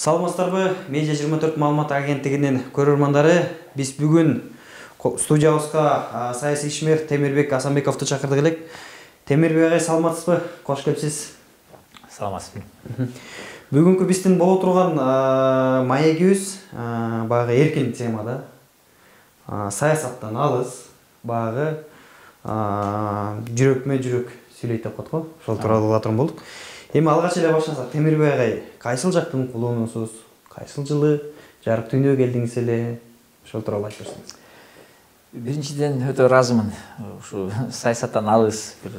Саламатсыздарбы? Медиа 24 маалымат агенттигинин көрөрмандары, биз бүгүн студиябызга саясий ишмер Темирбек Асанбековду чакырдык элек. Темирбек агай, саламатсызбы? Кош келипсиз. Саламатсызбы. Бүгүнкү биздин боло турган маегибиз баягы эркин темада. Саясаттан алыс, баягы жүрөкмө жүрөк сүйлөйт деп коет го. Ошол тууралуу турган болдук. Эми алгач эле баштасак, Темирбек агай, кайсыл жактын кулунусуз? Кайсыл жылы жарык дүйнөгө келдиңиз эле? Ошол тууралуу айтып берсеңиз. Биринчиден өтө ыраазымын. Ушу саясаттан алыс, бир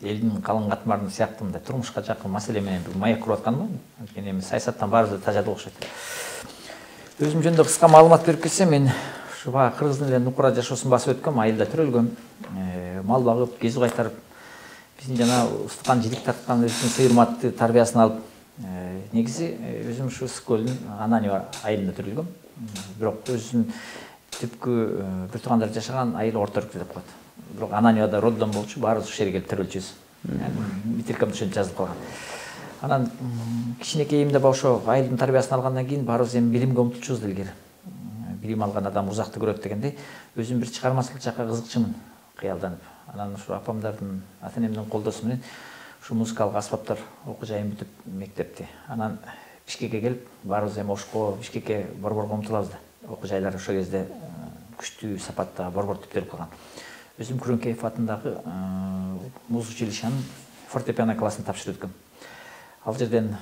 элдин калың катмарын сыяктуу мындай турмушка жакын маселе менен бир маек куруп атканмын. Анткени эми саясаттан баарыбыз тажадык окшойт. Өзүм жөнүндө кыска маалымат берип кетсем, мен ушу баягы кыргыздын эле нукура жашоосун басып өткөм, айылда төрөлгөм. Мал багып, кезүү кайтарып, биздин жана устукан жидик тарткан өзүнүн сыйырматты тарбиясын алып, негизи өзүм ушу Ысык-Көлдүн Ананьева айылында төрөлгөм. Бирок өзүнүн түпкү бир туугандар жашаган айыл Орто Өрктө деп коет. Бирок Ананьевада роддом болчу, баарыбыз ушул жерге келип төрөлчүбүз. Битиркем ушинтип жазылып калган. Анан кичинекейимде ошо айылдын тарбиясын алгандан кийин баарыбыз эми билимге умтулчубуз илгери. Билим алган адам узакты көрөт дегендей, өзүм бир чыгармачылык жакка кызыкчымын, кыялданып. Анан ушу апамдардын, ата-энемдин колдосу менен ушу музыкалык аспаптар окуу жайын бүтүп мектепти. Анан Бишкекке келип, баарыбыз эми Ошко, Бишкекке, Борборго умтулабыз да. Окуу жайлар ошол кезде күчтүү сапатта борбор түптөлүп калган. Өзүм Күрөңкеев атындагы муз училищенин фортепиано классын тапшырып өткөм. Ал жерден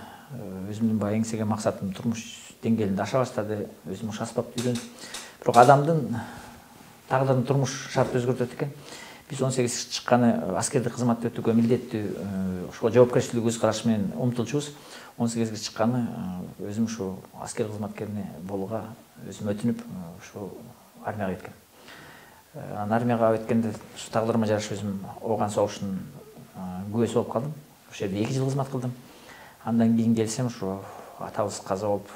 өзүмдүн баягы эңсеген максатым турмуш деңгээлинде аша баштады. Өзүм ушу аспапты үйрөнүп, бирок адамдын тагдырын турмуш шарты өзгөртөт экен. Биз 18 чыкканы аскердик кызматты өтүүгө милдеттүү, ошого жоопкерчилик өз карашы менен умтулчубуз. 18ге чыкканы өзүм ушу аскер кызматкерине болууга өзүм өтүнүп, ушу армияга кеткем. Анан армияга өткөндө ушу тагдырыма жараша өзүм ооган согушунун күбөсү болуп калдым. Ошол жерде 2 жыл кызмат кылдым. Андан кийин келсем, ушу атабыз каза болуп,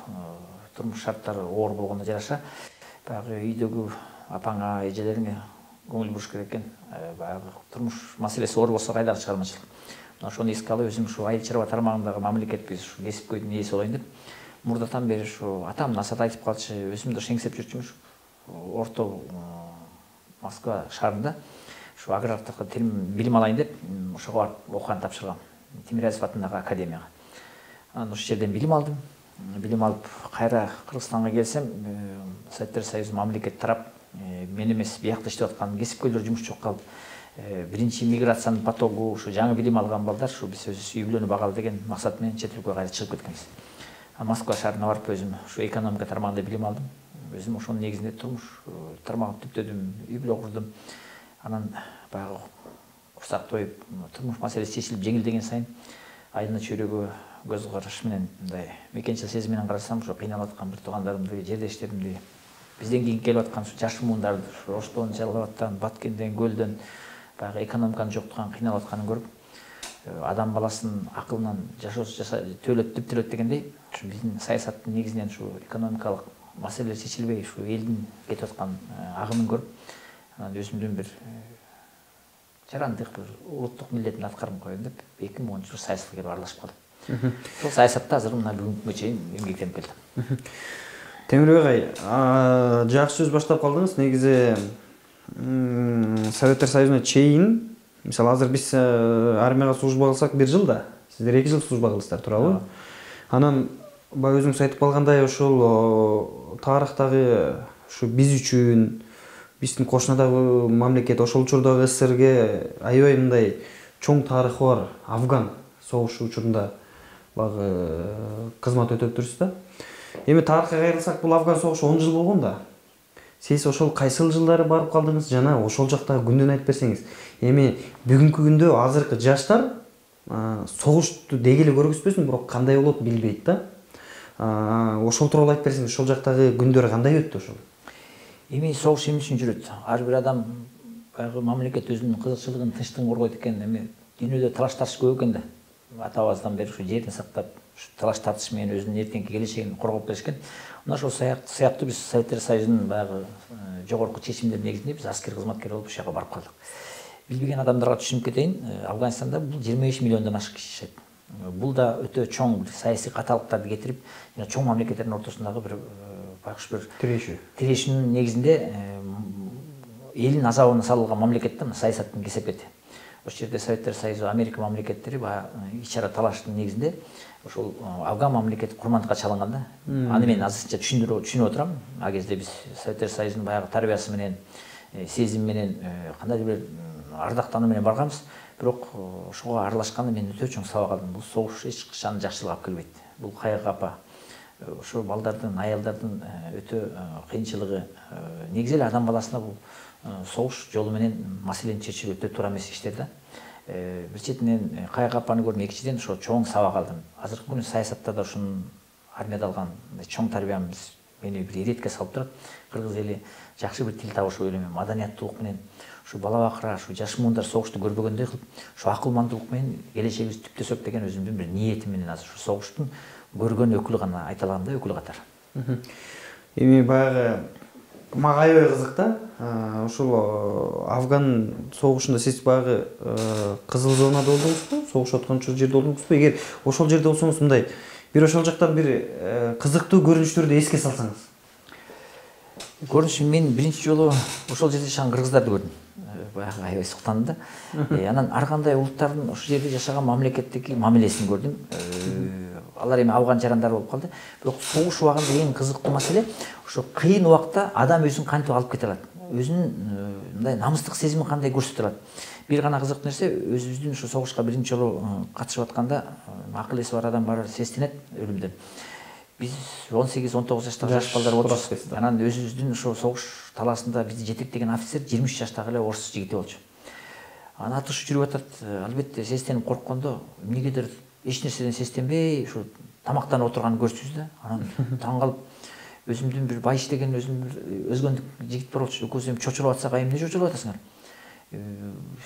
турмуш шарттары оор болгондо жараша, баягы үйдөгү апаңа, эжелериңе көңүл буруш керек экен. Баягы турмуш маселеси оор болсо кайдагы чыгармачылык. Ошону эске алып, өзүм ушу айыл чарба тармагындагы мамлекетке ушу кесип көйдүн ээси болоюн деп, мурдатан бери ушу атам насаат айтып калчу, өзүм да шеңсеп жүрчүмүн. Орто Москва шаарында ушу агрардык билим алайын деп, ошого барып окуган тапшыргам. Тимирязев атындагы академияга. Анан ошол жерден билим алдым. Билим алып, кайра Кыргызстанга келсем, Советтер Союзу мамлекет тарап, мен эмес биякта иштеп аткан кесипкөйлөр жумуш жок калып, биринчи миграциянын потогу, ушу жаңы билим алган балдар, ушу биз өзүбүз үй бүлөнү багалы деген максат менен чет өлкөгө кайра чыгып кеткенбиз. Москва шаарына барып, өзүм ушу экономика тармагында билим алдым. Өзүм ошонун негизинде турмуш тармагын түптөдүм, үй бүлө курдум. Анан баягы курсак тоюп, турмуш маселеси чечилип жеңилдеген сайын айылына чөйрөгө көз караш менен мындай мекенчил сезим менен карасам, ушу кыйналып аткан бир туугандарымды, жердештеримди, бизден кийин келип аткан жаш муундарды, Оштон, Жалал Абадтан, Баткенден, Көлдөн баягы экономиканын жоктугунан кыйналып атканын көрүп, адам баласынын акылынан жашоосу түптөлөт дегендей, ушу биздин саясаттын негизинен ушу экономикалык маселелер чечилбей, ушу элдин кетип аткан агымын көрүп, анан өзүмдүн бир жарандык, бир улуттук милдетин аткарып коеюн деп 2010-жылы саясатка келип аралашып калдым. Ошол саясатта азыр мына бүгүнкүгө чейин эмгектенип келдим. Темирбек агай, жакшы сөз баштап калдыңыз. Негизи Советтер Союзуна чейин, мисалы азыр биз армияга служба кылсак 1 жыл да, сиздер 2 жыл служба кылдыңыздар, туурабы? Анан баягы өзүңүз айтып калгандай, ошол тарыхтагы ушу биз үчүн, биздин кошунадагы мамлекет, ошол учурдагы СССРге аябай мындай чоң тарыхы бар Афган согушу учурунда баягы кызмат өтөптүрсүз да. Эми тарыхка кайрылсак, бул Афган согушу 10 жыл болгон да. Сиз ошол кайсыл жылдары барып калдыңыз, жана ошол жактагы күндөн айтып берсеңиз. Эми бүгүнкү күндө азыркы жаштар согушту деги эле көргүзбөсүн, бирок кандай болот билбейт да. Ошол тууралуу айтып берсеңиз, ошол жактагы күндөр кандай өттү ошол? Эми согуш эмне үчүн жүрөт? Ар бир адам баягы мамлекет өзүнүн кызыкчылыгын, тынчтыгын коргойт экен. Эми дүйнөдө талаш тартыш көп экен да. Ата-бабадан бери ушу жерин сактап, талаш тартыш менен өзүнүн эртеңки келечегин коргоп келишкен. Мына ошол сыяктуу биз Советтер Союзунун баягы жогорку чечимдеринин негизинде биз аскер кызматкер болуп ушуга барып калдык. Билбеген адамдарга түшүнүп кетейин, Афганистанда бул 25 миллиондон ашык киши жашайт. бул да өтө чоң саясий каталыктарды кетирип, чоң мамлекеттердин ортосундагы бир байкуш бир тирешүүнүн негизинде элин азабына салган мамлекет да саясаттын кесепети. Ошол жерде Советтер Союзу, Америка мамлекеттери ич ара талаштын негизинде ошол Афган мамлекети курмандыкка чалынган да. Аны мен азырынча түшүнүп отурам. А кезде биз Советтер Союзунун баягы тарбиясы менен, сезим менен, кандайдыр бир ардактануу менен барганбыз. Бирок ошого аралашканда мен өтө чоң сабак алдым. Бул согуш эч качан жакшылыкка алып келбейт. Бул кайгы капа. Ошо балдардын, аялдардын өтө кыйынчылыгы. Негизи эле адам баласына бул согуш жолу менен маселени чечүү өтө туура эмес иштер да. Бир четинен кайгы капаны көрдүм, экинчиден ошо чоң сабак алдым. Азыркы күнү саясатта да ушунун армияда алган чоң тарбиямыз мени бир иретке салып турат. Кыргыз эли жакшы бир тил табыш ойлойм. Маданияттуулук менен ушу бала бакыра, ушу жаш муундар согушту көрбөгөндөй кылып, ушу акылмандуулук менен келечегибизди түптөсөк деген өзүмдүн бир ниетим менен азыр ушу согуштун көргөн өкүлү гана айта алам да, өкүл катары. Эми баягы мага аябай кызык да. Ушул Афган согушунда сиз баягы кызыл зонада болдуңузбу? Согуш атканчу жерде болдуңузбу? Эгер ошол жерде болсоңуз мындай бир ошол жактан бир кызыктуу көрүнүштөрдү эске салсаңыз. Көрүнүш, мен биринчи жолу ошол жерде жашаган кыргыздарды көрдүм. Баягы аябай суктандым да. Анан ар кандай улуттардын ошол жерде жашаган мамлекеттеги мамилесин көрдүм. Алар эми Афган жарандар болуп калды. Бирок согуш убагында эң кызыктуу маселе ошо кыйын убакта адам өзүн кантип алып кете алат, өзүнүн мындай намыстык сезимин кандай көрсөтө алат. Бир гана кызыктуу нерсе, өзүбүздүн ушу согушка биринчи жолу катышып атканда акыл эси бар адам баары сестенет өлүмдөн. Биз 18-19 жаштагы жаш балдар болчубуз. Анан өзүбүздүн ошо согуш талаасында бизди жетектеген офицер 23 жаштагы эле орус жигити болчу. Анан атышы жүрүп атат. Албетте сестенип корккондо эмнегедир эч нерседен сестенбей ушу тамактанып отурганын көрсүбүз да. Анан таң калып, өзүмдүн бир байыш деген өзүмдүн өзгөндүк жигит бар болчу. Экөөбүз эми чочулуп атсак, эмне чочулуп атасыңар?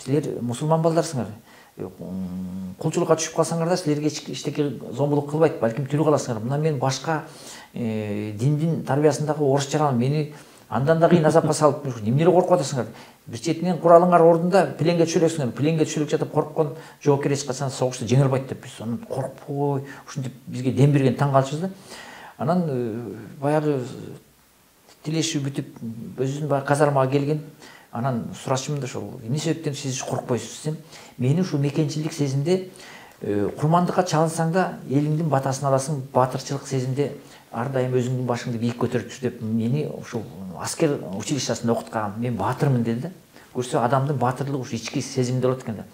Силер мусулман балдарсыңар. Кулчулукка түшүп калсаңар да силерге эчтеке зомбулук кылбайт, балким тилип каласыңар. Мына мен башка диндин тарбиясындагы орус жаран мени андан да кыйын азапка салып, эмне эле коркуп атасыңар? Бир четинен куралыңар ордунда пленге түшө элексиңер. Пленге түшө элек жатып корккон жоокер эч качан согушта жеңе албайт деп биз аны коркпой, ушинтип бизге дем берген таң калчубуз да. Анан баягы тилешүү бүтүп, өзүбүздүн баягы казармага келген. Анан сурашым да ошол, эмне себептен сиз коркпойсуз десем, мени ушул мекенчилик сезимде курмандыкка чалынсаң да элиңдин батасын аласың, батырчылык сезимде ар дайым өзүңдүн башыңды бийик көтөрүп жүр деп мени ушул аскер училищесинде окуткан. Мен баатырмын деди да. Көрсө адамдын баатырлыгы ушу ички сезимде болот экен да.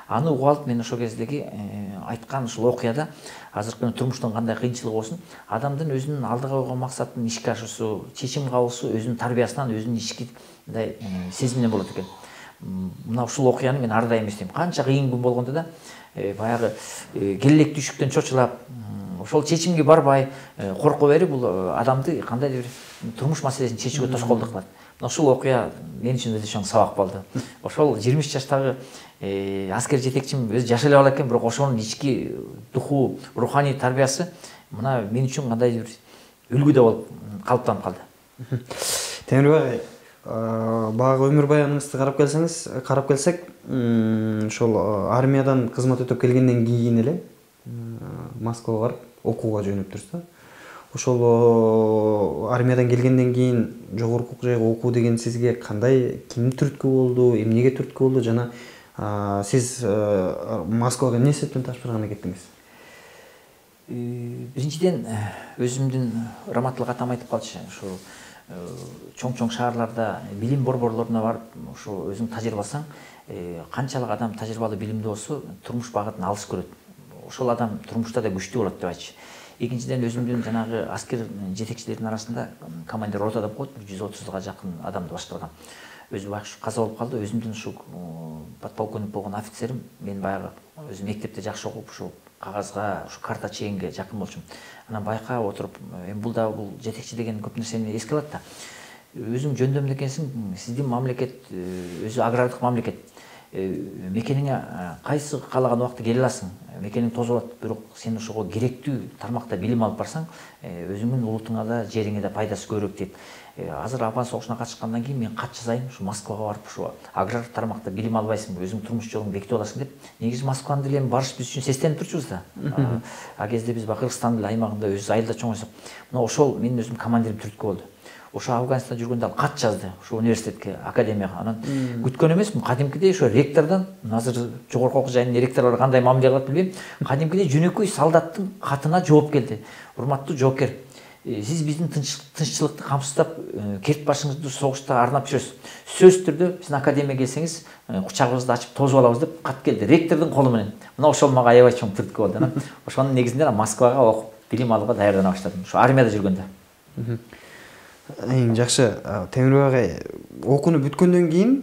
Аны угуп алып мен ошол кездеги айткан ушул окуяда азыркы турмуштун кандай кыйынчылыгы болсун, адамдын өзүнүн алдыга койгон максатын ишке ашуусу, чечим кабылсу өзүнүн тарбиясынан, өзүнүн ички мындай сезиминен болот экен. Мына ушул окуяны мен ар дайым эстейм. Канча кыйын күн болгондо да баягы келелек түйшүктөн чочулап, ошол чечимге барбай, корко берип бул адамды кандайдыр бир турмуш маселесин чечүүгө тоскоолдук кылат. Ушул окуя мен үчүн өтө чоң сабак болду. Ошол 23 жаштагы аскер жетекчим өзү жашай эле бала экен, бирок ошонун ички духу, руханий тарбиясы мына мен үчүн кандайдыр бир үлгүдө болуп калыптанып калды. Темирбай, баягы өмүр баяныңызды карап келсек, ошол армиядан кызмат өтөп келгенден кийин эле Москвага барып окууга жөнөптүрсүз да. Ошол армиядан келгенден кийин жогорку жайга окуу деген сизге кандай, ким түрткү болду, эмнеге түрткү болду жана сиз Москвага эмне себептен тапшырганы кеттиңиз? Биринчиден өзүмдүн раматтылык атам айтып калчу. Ошо чоң-чоң шаарларда билим борборлоруна барып, ошо өзүң тажрыйбаласаң, канчалык адам тажрыйбалуу билимдүү болсо, турмуш багытын алыс көрөт. Ошол адам турмушта да күчтүү болот деп айтчу. Экинчиден өзүмдүн жанагы аскер жетекчилердин арасында командир рота деп коет, 130га жакын адамды башкарган. Өзү байкуш каза болуп калды. Өзүмдүн ушу подполковник болгон офицерим, мен баягы өзү мектепте жакшы окуп, ушу кагазга, ушу карта чегинге жакын болчумун. Анан байкап отуруп, эми бул жетекчи деген көп нерсени эске алат да. Өзүң жөндөмдүү экенсиң, сиздин мамлекет өзү агрардык мамлекет. мекениңе кайсы каалаган убакта келе аласың, мекениң тозуп атат, бирок сен ошого керектүү тармакта билим алып барсаң, өзүңдүн улутуңа да жериңе да пайдасы көбүрөөк дейт. Азыр Афган согушуна катышкандан кийин мен кат жазайын, ушу Москвага барып ушу аграр тармакта билим албайсыңбы, өзүң турмуш жолуңду бекитип аласың деп. Негизи Москваны деле барыш биз үчүн сестенип турчубуз да. А кезде биз Кыргызстан деле аймагында өзүбүз айылда чоңойсок, мына ошол менин өзүм командирим түрткү болду. Ошо Афганистанда жүргөндө ал кат жазды, ошо университетке, академияга. Анан күткөн эмесмин, кадимкидей ошо ректордон, азыр жогорку окуу жайынын ректорлору кандай мамиле кылат билбейм, кадимкидей жөнөкөй солдаттын катына жооп келди. Урматтуу жоокер, сиз биздин тынччылыкты камсыздап, керт башыңызды согушта арнап жүрөсүз. Сөзсүз түрдө биздин академияга келсеңиз, кучагыбызды ачып тозуп алабыз деп кат келди ректордун колу менен. Мына ошол мага аябай чоң түрткү болду. Ошонун негизинде Москвага окуп, билим алууга даярдана баштадым. Ошо армияда жүргөндө. Эң жакшы, Темирбек агай, окууну бүткөндөн кийин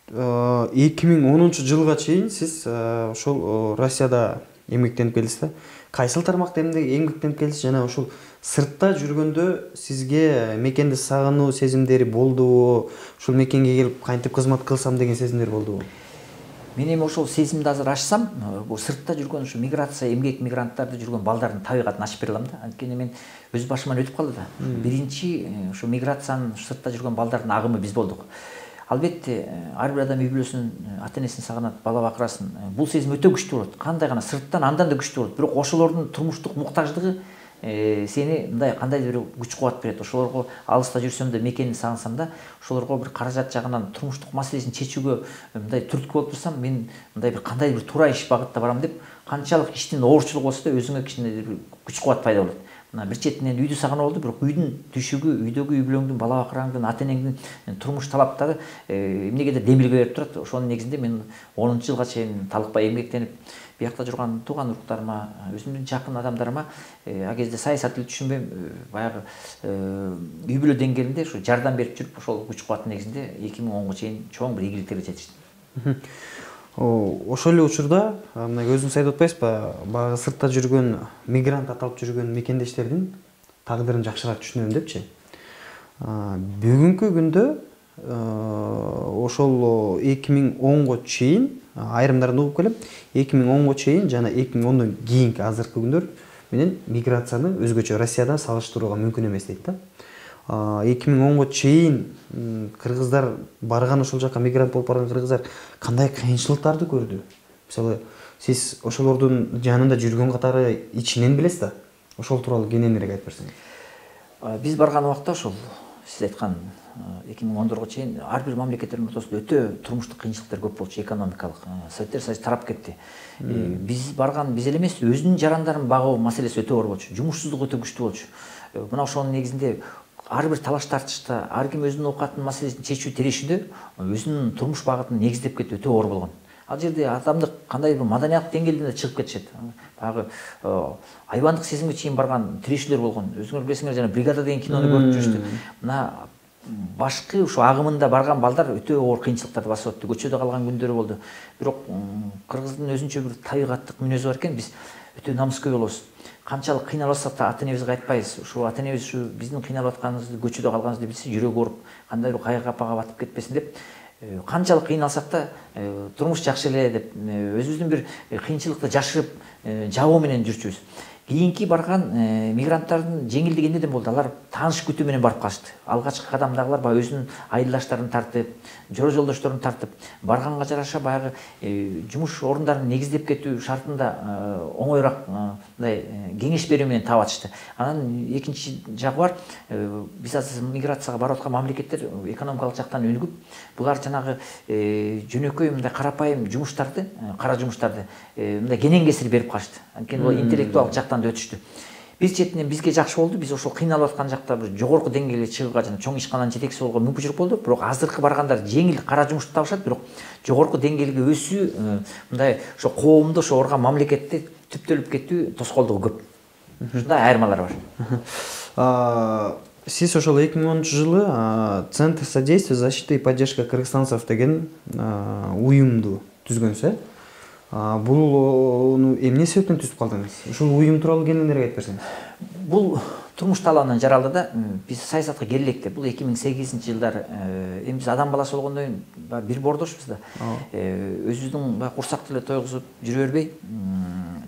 2010 жылга чейин сиз ошол Россияда эмгектенип келдиз да. Кайсыл тармакта эмгектенип келдиз жана ошол сыртта жүргөндө сизге мекенди сагынуу сезимдери болдубу? Ушул мекенге келип кантип кызмат кылсам деген сезимдер болдубу? Мен эми ошол сезимди азыр ачсам, бул сыртта жүргөн ушу миграция, эмгек мигранттарды жүргөн балдардын табигатын ачып бере алам да. Анткени мен өз башыман өтүп калды да. Биринчи ушу миграциянын сыртта жүргөн балдардын агымы биз болдук. Албетте, ар бир адам үй бүлөсүн, ата-энесин сагынат, бала бакырасын. Бул сезим өтө күчтүү болот. Кандай гана сырттан андан да күчтүү болот. Бирок ошолордун турмуштук муктаждыгы сени мындай кандайдыр бир күч кубат берет. Ошолорго алыста жүрсөм да, мекенди сагынсам да, ошолорго бир каражат жагынан турмуштук маселесин чечүүгө мындай түрткү болуп турсам, мен мындай бир кандайдыр бир туура иш багытта барам деп, канчалык иштин оорчулугу болсо да өзүңө кичине бир күч кубат пайда болот. Мына бир четинен үйдү сагынып болду, бирок үйдүн түшүгү, үйдөгү үй бүлөңдүн, бала бакыраңдын, ата-энеңдин турмуш талаптары эмнегедир демилге берип турат. Ошонун негизинде мен 10-жылга чейин талыкпай эмгектенип, биякта жүргөн тууган уруктарыма, өзүмдүн жакын адамдарыма, а кезде саясат эле түшүнбөйм, баягы үй бүлө деңгээлинде ушу жардам берип жүрүп, ошол күч кубаттын негизинде 2010 чейин чоң бир ийгиликтерге жетиштим. Ошол эле учурда, мына өзүңүз айтып атпайсызбы, баягы сыртта жүргөн мигрант аталып жүргөн мекендештердин тагдырын жакшыраак түшүнөм депчи. Бүгүнкү күндө ошол 2010 чейин айрымдарын угуп келем, 2010 чейин жана 2010дон кийинки азыркы күндөр менен миграцияны өзгөчө Россияда салыштырууга мүмкүн эмес дейт да. 2010 чейин кыргыздар барган, ошол жака мигрант болуп барган кыргыздар кандай кыйынчылыктарды көрдү? Мисалы, сиз ошолордун жанында жүргөн катары ичинен билесиз да. Ошол тууралуу кененирээк айтып берсеңиз. Биз барган убакта ошол сиз айткан 2010 чейин ар бир мамлекеттердин ортосунда өтө турмуштук кыйынчылыктар көп болчу, экономикалык. Советтер Союзу тарап кетти. Биз барган биз эле эмес, өзүнүн жарандарын багуу маселеси өтө оор болчу. Жумушсуздук өтө күчтүү болчу. Мына ошонун негизинде ар бир талаш тартышта, ар ким өзүнүн оокатынын маселесин чечүү тирешинде өзүнүн турмуш багытын негиздеп кетүү өтө оор болгон. Ал жерде адамдык кандайдыр бир маданият деңгээлинде да чыгып кетишет. Баягы айбандык сезимге чейин барган тирешүүлөр болгон. Өзүңөр билесиңер, жана бригада деген кинону көрүп жүрүштү. Мына башкы ушу агымында барган балдар өтө оор кыйынчылыктарды басып өттү. Көчөдө калган күндөрү болду. Бирок кыргыздын өзүнчө бир табигаттык мүнөзү бар экен, биз өтө намыскөй болобуз. Канчалык кыйналып атсак да ата-энебизге айтпайбыз. Ушу ата-энебиз ушу биздин кыйналып атканыбызды, көчөдө калганыбызды билсе, жүрөгү ооруп, кандайдыр кайгы капага батып кетпесин деп, канчалык кыйналсак да турмуш жакшы эле деп өзүбүздүн бир кыйынчылыкты жашырып, жабуу менен жүрчүбүз. Кийинки барган мигранттардын жеңилдиги эмнеден болду? Алар тааныш күтүү менен барып калышты. Алгачкы кадамдагылар баягы өзүнүн айылдаштарын тартып, жора жолдошторун тартып, барганга жараша баягы жумуш орундарын негиздеп кетүү шартында оңоюраак мындай кеңеш берүү менен таап атышты. Анан экинчи жагы бар, биз азыр миграцияга барып аткан мамлекеттер экономикалык жактан өнүгүп, булар жанагы жөнөкөй мындай карапайым жумуштарды, кара жумуштарды мындай кенен кесир берип калышты. Анткени бул интеллектуалдык жактан да өтүштү. Биз четинен бизге жакшы болду. Биз ошол кыйналып аткан жакта бир жогорку деңгээлге чыгууга жана чоң ишкананын жетекчиси болууга мүмкүнчүлүк болду. Бирок азыркы баргандар жеңил кара жумушту табышат, бирок жогорку деңгээлге өсүү мындай ошо коомду ошо орган мамлекетти түптөлүп кетүү тоскоолдугу көп. Ушундай айырмалар бар. Сиз ошол 2010-жылы Центр содействия, защиты и поддержка кыргызстанцев деген уюмду түзгөнсүз. Бул эмне себептен түзүп калдыңыз? Ушул уюм тууралуу кененирээк айтып берсеңиз. Бул турмуш талабынан жаралды да биз саясатка келелек деп. Бул 2008-жылдар эми биз адам баласы болгондон кийин бир бордошпуз да. Өзүбүздүн курсак деле тойгузуп жүрө бербей,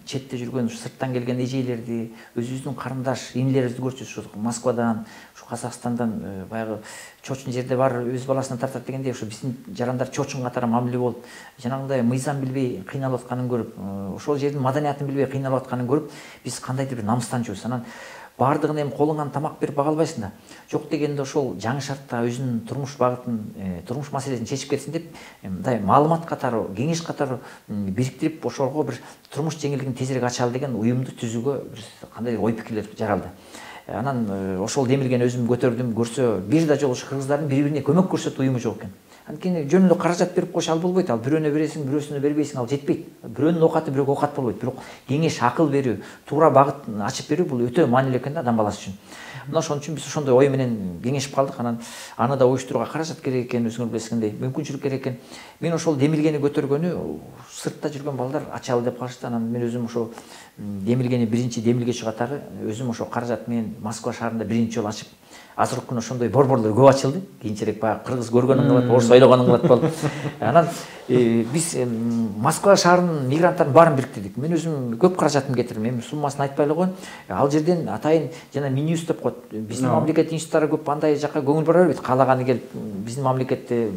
четте жүргөн сырттан келген эжейлерди, өзүбүздүн карындаш инилерибизди көрчүбүз. Москвадан, Казакстандан баягы чочун жерде бар өз баласына тартат дегенде, ошо биздин жарандар чочун катары мамиле болуп, жанагындай мыйзам билбей кыйналып атканын көрүп, ошол жердин маданиятын билбей кыйналып атканын көрүп, биз кандайдыр бир намыстанчубуз. Анан бардыгын эми колуңан тамак берип бага албайсың да. Жок дегенде ошол жаңы шартта өзүнүн турмуш багытын, турмуш маселесин чечип кетсин деп, мындай маалымат катары, кеңеш катары бириктирип, ошолго бир турмуш жеңилдигин тезирээк ачалы деген уюмду түзүүгө бир кандайдыр ой пикирлер жаралды. Анан ошол демилгени өзүм көтөрдүм, көрсө бир да жолу кыргыздардын бири-бирине көмөк көрсөтүү уюму жок экен. Анткени жөн эле каражат берип койсо ал болбойт. Ал бирөөнө бересиң, бирөөсүнө бербейсиң, ал жетпейт. Бирөөнүн оокаты бирөөгө оокат болбойт. Бирок кеңеш, акыл берүү, туура багыт ачып берүү бул өтө маанилүү экен да адам баласы үчүн. Мына ошон үчүн биз ошондой ой менен кеңешип калдык. Анан аны да уюштурууга каражат керек экен, өзүңөр билесиңдей, мүмкүнчүлүк керек экен. Мен ошол демилгени көтөргөнү сыртта жүргөн балдар ачалы деп калышты. Анан мен өзүм ошо демилгени биринчи демилгечи катары өзүм ошо каражат менен Москва шаарында биринчи жолу ачып, азыркы күнү ошондой борборлор көп ачылды. Кийинчерээк баягы кыргыз көргөнүң кылат, орус ойлогонуң кылат болду. Анан биз Москва шаарынын мигранттарын баарын бириктирдик. Мен өзүм көп каражатым кетирдим. Эми суммасын айтпай эле коеюн. Ал жерден атайын жана Минюс деп коет. Биздин мамлекет институттары көп андай жака көңүл бура бербейт. Каалаганы келип биздин мамлекетти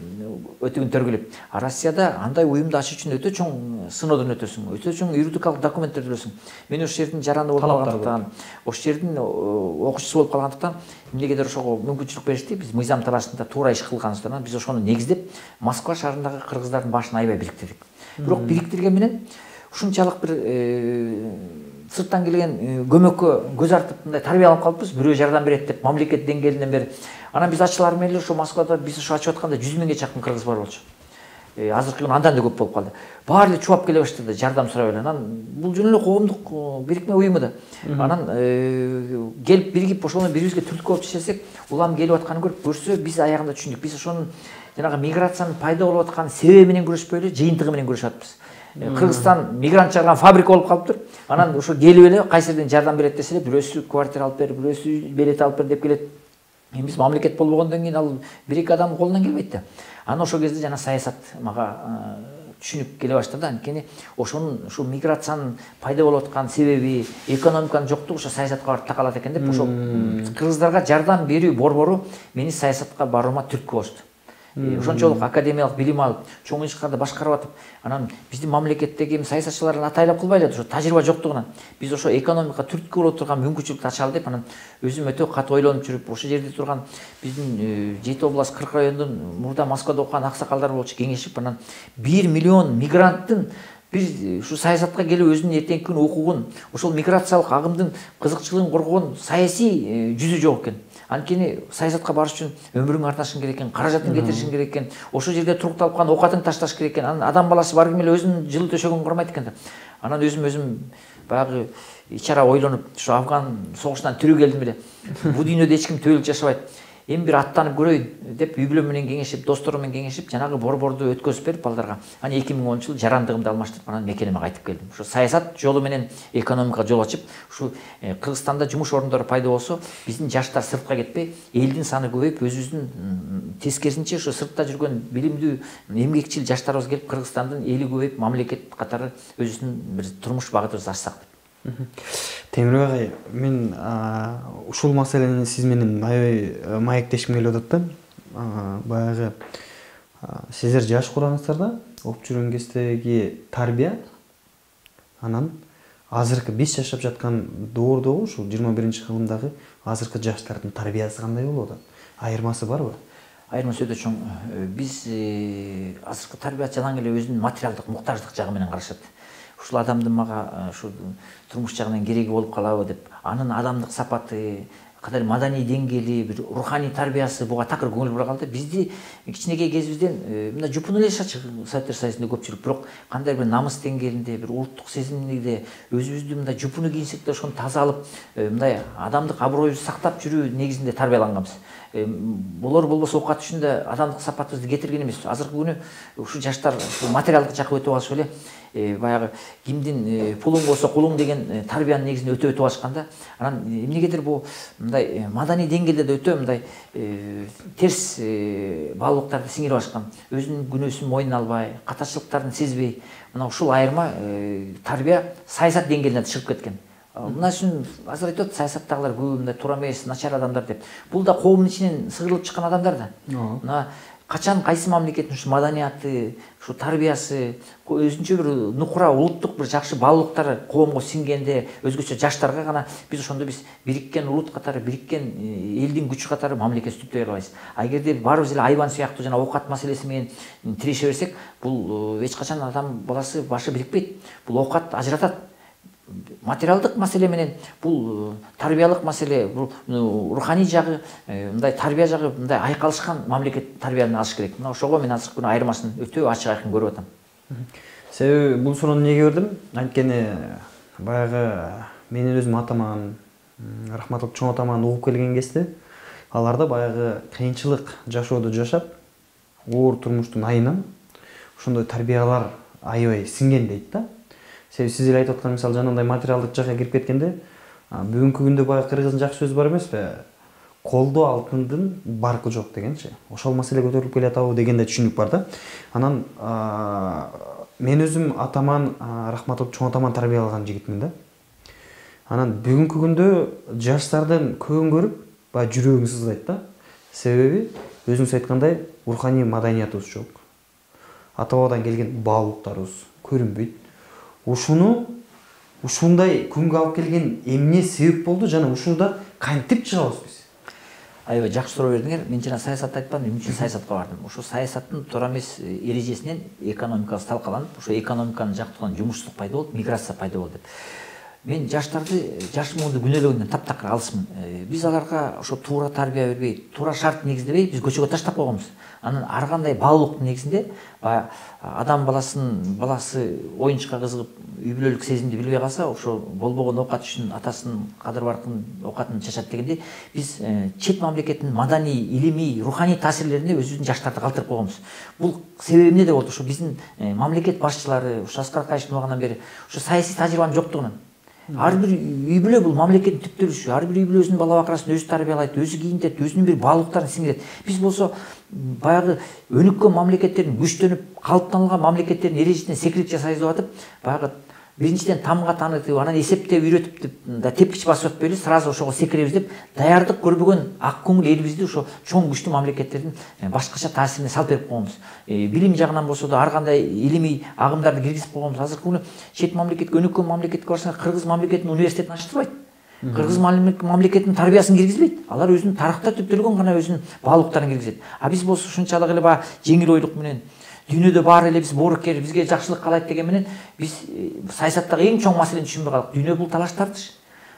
өтүгүн тергөлөп. Россияда андай уюмду ачуу үчүн өтө чоң сыноодон өтөсүң, өтө чоң юридикалык документтерди төлөсүң. Мен ошол жердин жараны болуп калгандыктан, ошол жердин окуучусу болуп калгандыктан, эмнегедир ошого мүмкүнчүлүк беришти. Биз мыйзам талашында туура иш кылганыбыздан биз ошону негиздеп Москва шаарындагы кыргыздардын башын аябай бириктирдик. Бирок бириктирген менен ушунчалык бир сырттан келген көмөккө көз артып мындай тарбияланып калыппыз. Бирөө жардам берет деп мамлекет деңгээлинен бери. Анан биз ачылар менен эле ошо Москвада биз ошо ачып атканда 100 миңге чакын кыргыз бар болчу. Азыркы күнү андан да көп болуп калды. Баары эле чубап келе баштады, жардам сурап эле. Анан бул жөн эле коомдук бирикме уюму да. Анан келип биригип ошону бирибизге түрткү болуп иштесек, улам келип атканын көрүп, көрсө биз аягында түшүндүк. Биз ошонун жанагы миграциянын пайда болуп аткан себеби менен күрөшпөй эле, жыйынтыгы менен күрөшүп атпыз. Кыргызстан мигрант чыгарган фабрика болуп калыптыр. Анан ошо келип эле кайсы жерден жардам берет десе эле, бирөөсү квартира алып бер, бирөөсү билет алып бер деп келет. Эми биз мамлекет болбогондон кийин ал бир-эки адамдын колунан келбейт да. Анан ошол кезде жана саясат мага түшүнүк келе баштады. Анткени ошонун ушу миграциянын пайда болуп аткан себеби, экономиканын жоктугу ошо саясатка барып такалат экен деп, ошол кыргыздарга жардам берүү борбору мени саясатка баруума түрткү болушту. Ошончолук академиялык билим алып, чоң ишкарды башкарып атып, анан биздин мамлекеттеги саясатчылардын атайлап кылбай эле ошо тажрыйба жоктугунан биз ошо экономика түрткү боло турган мүмкүнчүлүктү ачалы деп, анан өзүм өтө катуу ойлонуп жүрүп, ошол жерде турган биздин 7 область 40 райондун мурда Москвада окуган аксакалдар болчу, кеңешип, анан 1 миллион мигранттын бир ушу саясатка келип өзүнүн эртеңки күнү укугун, ошол миграциялык агымдын кызыкчылыгын коргогон саясий жүзү жок экен. Анткени саясатка барыш үчүн өмүрүңдү арташың керек экен, каражатын кетиришиң керек экен, ошол жерде турукталып калган оокатыңды ташташ керек экен. Анан адам баласы бар ким эле өзүнүн жылы төшөгүн кармайт экен да. Анан өзүм баягы ичара ойлонуп, ушу Афган согушунан тирүү келдим эле. Бул дүйнөдө эч ким төөлүк жашабайт. Эми бир аттанып көрөйүн деп үй бүлөм менен кеңешип, досторум менен кеңешип, жанагы борборду өткөзүп берип балдарга. Анан 2010-жылы жарандыгымды алмаштырып, анан мекенеме кайтып келдим. Ушу саясат жолу менен экономика жол ачып, ушу Кыргызстанда жумуш орундары пайда болсо, биздин жаштар сыртка кетпей, элдин саны көбөйүп, өзүбүздүн тескерисинче ушу сыртта жүргөн билимдүү, эмгекчил жаштарыбыз келип, Кыргызстандын эли көбөйүп, мамлекет катары өзүнүн бир турмуш багытыбызды ачсак деп. Темирбек агай, мен ушул маселени сиз менен аябай маектешим келип атат да. Баягы сиздер жаш кургансыздар да, окуп жүргөн кездеги тарбия, анан азыркы биз жашап жаткан доордогу ушул 21-кылымдагы азыркы жаштардын тарбиясы кандай болуп атат? Айырмасы барбы? Айырмасы өтө чоң. Биз азыркы тарбият жалаң эле өзүнүн материалдык муктаждык жагы менен карашат. Ушул адамдын мага ушу турмуш жагынан кереги болуп калабы деп, анын адамдык сапаты, кандай маданий деңгээли, бир руханий тарбиясы буга такыр көңүл бура калды. Бизди кичинекей кезибизден мындай жупуну эле жашачу Советтер Союзунда көпчүлүк, бирок кандай бир намыс деңгээлинде, бир улуттук сезимде өзүбүздү мындай жупуну кийинсек да ошону таза алып, мындай адамдык аброюбузду сактап жүрүү негизинде тарбияланганбыз. Болор болбосо оокат үчүн да адамдык сапатыбызды кетирген эмес. Азыркы күнү ушу жаштар материалдык жакка өтүп алышып эле баягы кимдин пулуң болсо кулуң деген тарбиянын негизинде өтө башканда, анан эмнегедир бул мындай маданий деңгээлде да өтө мындай терс баалуулуктарды сиңире башкан. Өзүнүн күнөөсүн мойнуна албай, катачылыктарын сезбей, мына ушул айырма тарбия саясат деңгээлине чыгып кеткен. Мына үчүн азыр айтат саясаттагылар көп мындай туура эмес, начар адамдар деп. Бул да коомдун ичинен сыгырылып чыккан адамдар да. Мына качан кайсы мамлекеттин ушу маданияты, ушу тарбиясы, өзүнчө бир нукура улуттук бир жакшы баалуулуктары коомго сиңгенде, өзгөчө жаштарга гана биз ошондо биз бириккен улут катары, бириккен элдин күчү катары мамлекет түзүп алабыз. А эгерде баарыбыз эле айбан сыяктуу жана оокат маселеси менен тиреше берсек, бул эч качан адам баласы башы бирикпейт. Бул оокат ажыратат. Материалдык маселе менен бул тарбиялык маселе, бул руханий жагы, мындай тарбия жагы мындай айкалышкан мамлекет тарбияны алыш керек. Мына ошого мен азыркы күнү айырмасын өтө ачык айкын көрүп атам. Себеби бул суроону эмнеге бердим? Анткени баягы менин өзүм атаман, рахматтуу чоң атаман угуп келген кезде аларда баягы кыйынчылык жашоодо жашап, оор турмуштун айынан ошондой тарбиялар аябай сиңген дейт да. Себеби сиз эле айтып аткан мисалы жанагындай материалдык жакка кирип кеткенде, бүгүнкү күндө баягы кыргыздын жакшы сөзү бар эмеспи? Колдо алтындын баркы жок дегенчи. Ошол маселе көтөрүлүп келатабы дегенде түшүнүк бар да. Анан мен өзүм атаман, рахматтуу чоң атаман тарбиялаган жигитмин да. Анан бүгүнкү күндө жаштардын көбүн көрүп, баягы жүрөгүң сыздайт да. Себеби өзүңүз айткандай руханий маданиятыбыз жок. Ата бабадан келген баалуулуктарыбыз көрүнбөйт. Ушундай күнгө алып келген эмне себеп болду жана ушунда кантип чыгабыз биз? Аябай жакшы суроо бердиңер. Мен жана саясатты айтпадым, эмне үчүн саясатка бардым? Ушу саясаттын туура эмес эрежесинен экономикабыз талкаланып, ушу экономиканы жактырган жумушчулук пайда болуп, миграция пайда болду деп. Мен жаштарды, жаш муунду күнөөлөгөндөн таптакыр алысмын. Биз аларга ошо туура тарбия бербей, туура шарт негиздебей биз көчөгө таштап койгонбуз. Анан ар кандай баалуулуктун негизинде адам баласы оюнчукка кызыгып, үй бүлөлүк сезимди билбей калса, ошо болбогон оокат үчүн атасынын кадыр баркын оокатын чачат дегенде, биз чет мамлекеттин маданий, илимий, руханий таасирлерине өзүбүздүн жаштарды калтырып койгонбуз. Бул себеби эмне деп болду? Ошо биздин мамлекет башчылары, ушу Аскар Акаевичтин убагынан бери ушу саясий тажрыйбанын жоктугунан. Ар бир үй бүлө бул мамлекеттин түптөрүчү. Ар бир үй бүлө өзүнүн бала бакырасын өзү тарбиялайт, өзү кийинтет, өзүнүн бир баалуулуктарын сиңирет. Биз болсо баягы өнүккөн мамлекеттердин, күчтөнүп, калыптанылган мамлекеттердин эрежесине секирип жасайбыз деп атып, баягы биринчиден тамга таанытып, анан эсептеп үйрөтүп да тепкич басып өтпөйлү, сразу ошого секиребиз деп, даярдык көрбөгөн ак көңүл элибизди ошо чоң күчтүү мамлекеттердин башкача таасирине салып берип койгонбуз. Билим жагынан болсо да ар кандай илимий агымдарды киргизип койгонбуз. Азыркы күнү чет мамлекетке, өнүккөн мамлекетке барсаң, кыргыз мамлекетинин университетин ачтырбайт. Кыргыз мамлекетинин тарбиясын киргизбейт. Алар өзүнүн тарыхта түптөлгөн гана өзүнүн баалуулуктарын киргизет. А биз болсо ушунчалык эле баягы жеңил ойлук менен дүйнөдө баары эле биз боорукер, бизге жакшылык каалайт деген менен биз саясаттагы эң чоң маселени түшүнбөй калдык. Дүйнө бул талаш тартыш.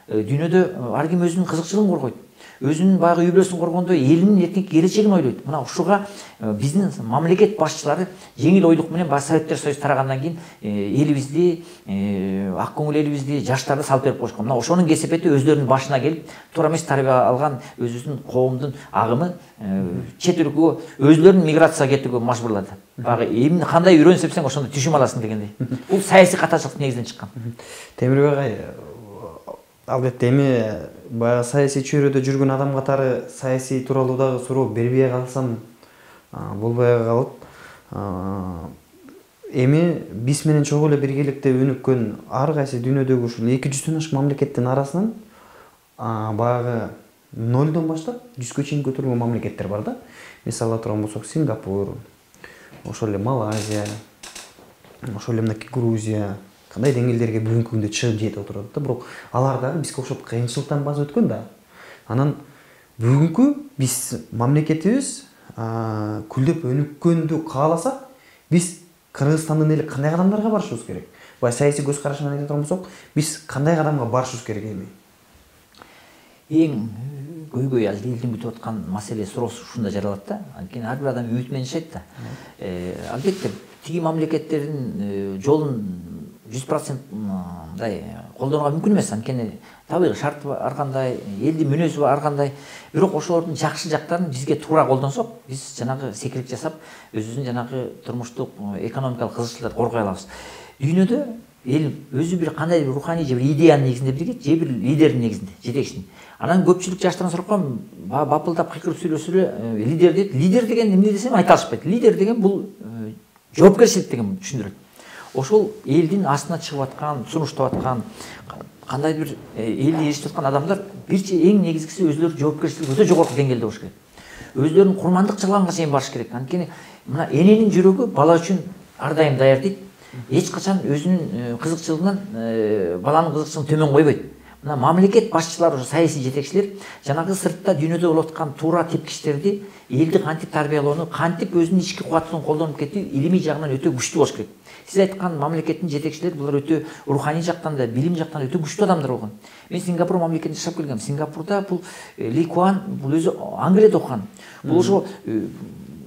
Дүйнөдө ар ким өзүнүн кызыкчылыгын коргойт. Өзүнүн баягы үй бүлөсүн коргондой элинин эртеңки келечегин ойлойт. Мына ушуга биздин мамлекет башчылары жеңил ойлук менен баягы Советтер Союзу тарагандан кийин элибизди, ак көңүл элибизди, жаштарды салып берип коюшкан. Мына ошонун кесепети өздөрүнүн башына келип, туура эмес тарбия алган өзүбүздүн коомдун агымы чет өлкөгө өзлөрүн миграцияга кетүүгө мажбурлады. Баягы эмне кандай үйрөнүп сепсең ошондо түшүм аласың дегендей. Бул саясий катачылыктын негизинен чыккан. Темирбек агай, албетте эми баягы саясий чөйрөдө жүргөн адам катары саясий тууралуу дагы суроо бербей калсам болбой калат. Эми биз менен чогуу эле биргеликте өнүккөн ар кайсы дүйнөдөгү ушул 200дөн ашык мамлекеттин арасынан баягы 0дон баштап 100гө чейин көтөрүлгөн мамлекеттер бар да. Мисалы ала турган болсок, Сингапур, ошол эле Малайзия, ошол эле мынакей Грузия кандай деңгээлдерге бүгүнкү күндө чыгып жетип отурат да. Бирок алар дагы бизге окшоп кыйынчылыктан басып өткөн да. Анан бүгүнкү биз мамлекетибиз күлдөп өнүккөндү кааласак, биз Кыргызстандын эли кандай кадамдарга барышыбыз керек? Баягы саясий көз караш менен айта турган болсок, биз кандай кадамга барышыбыз керек эми? Эң көйгөй элдин күтүп аткан маселе суроосу ушунда жаралат да. Анткени ар бир адам үмүт менен жашайт да. Албетте тиги мамлекеттердин жолун 100% мындай колдонууга мүмкүн эмес. Анткени табигый шарты ар кандай, элдин мүнөзү ар кандай. Бирок ошолордун жакшы жактарын бизге туура колдонсок, биз жанагы секирип жасап, өзүбүздүн жанагы турмуштук экономикалык кызыкчылыктарды коргой алабыз. дүйнөдө эл өзү бир кандай бир руханий же бир идеянын негизинде биригет, же бир лидердин негизинде, жетекчинин. Анан көпчүлүк жаштардан сураккан, бапылдап кыйкырып сүйлөсө эле лидер дейт. Лидер деген эмне десем айта алышпайт. Лидер деген бул жоопкерчилик деген түшүндүрөт. Ошол элдин астына чыгып аткан, сунуштап аткан, кандай бир элди эзип аткан адамдар бирчи эң негизгиси өзүлөрү жоопкерчилиги өтө жогорку деңгээлде болуш керек. Өзүлөрүнүн курмандык чыгылаганга чейин барыш керек. Анткени мына эненин жүрөгү бала үчүн ар дайым даяр дейт. Эч качан өзүнүн кызыкчылыгынан баланын кызыкчылыгын төмөн койбойт. Мына мамлекет башчылары, саясий жетекчилер жанагы сыртта дүйнөдө болуп аткан туура тепкичтерди, элди кантип тарбиялоону, кантип өзүнүн ички кубаттылыгын колдонуп кетип, илимий жагынан өтө күчтүү болуш керек. Сиз айткан мамлекеттин жетекчилери булар өтө руханий жактан да, билим жактан өтө күчтүү адамдар болгон. Мен Сингапур мамлекетинде жашап келгем. Сингапурда бул Ли Куан бул өзү Англияда окуган. Бул ошо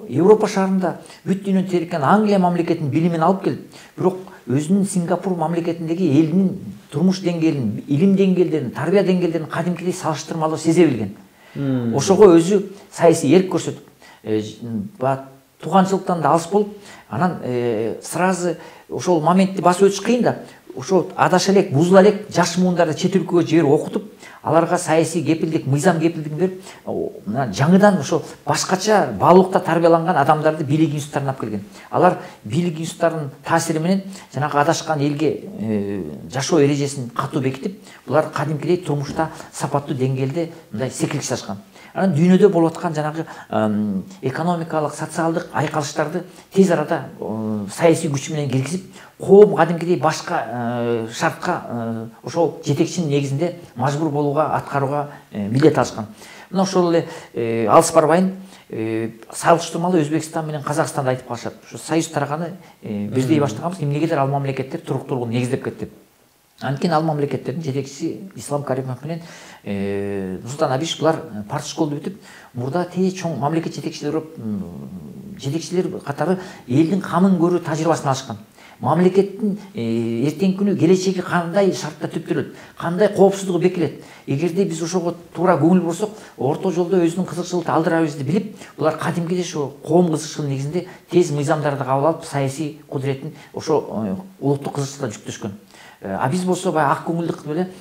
Европа шаарында бүт дүйнөнү териккен Англия мамлекетинин билимин алып келип, бирок өзүнүн Сингапур мамлекетиндеги элинин турмуш деңгээлин, илим деңгээлдерин, тарбия деңгээлдерин кадимкидей салыштырмалуу сезе билген. Ошого өзү саясий эрк көрсөтүп, тууганчылыктан да алыс болуп, анан сразу ошол моментти басып өтүш кыйын да, ошол адаша элек, бузула элек жаш муундарды чет өлкөгө жиберип окутуп, аларга саясий кепилдик, мыйзам кепилдигин берип, жаңыдан ошол башкача баалуулукта тарбияланган адамдарды бийлик институттарына алып келген. Алар бийлик институттарынын таасири менен жанагы адашкан элге жашоо эрежесин катуу бекитип, булар кадимкидей турмушта сапаттуу деңгээлде мындай секирик жасашкан. Анан дүйнөдө болуп аткан жанагы экономикалык, социалдык айкалыштарды тез арада саясий күч менен киргизип, коом кадимкидей башка шартка ошол жетекчинин негизинде мажбур болууга, аткарууга милдет алышкан. Мына ошол эле алыс барбайын, салыштырмалуу Өзбекстан менен Казакстанды айтып калышат. Ушу союз тараганы бирдей баштаганбыз, эмнегедир ал мамлекеттер туруктуулугун негиздеп кетти. Анткени ал мамлекеттердин жетекчиси Ислам Каримов менен Нурсултан Абишев булар партшколду бүтүп, мурда чоң мамлекет жетекчилери катары элдин камын көрүү тажрыйбасын алышкан. Мамлекеттин эртеңки күнү келечеги кандай шартта түптөлөт, кандай коопсуздугу бекилет. Эгерде биз ошого туура көңүл бурсак, орто жолдо өзүнүн кызыкчылықты алдырабызды билип, булар кадимкидей ошо коом кызыкчылыгынын негизинде тез мыйзамдарды кабыл алып, саясий кудуретін ошо улуттук кызыкчылыкка жүктөшкөн. А биз болсо баягы ак көңүлдүк эле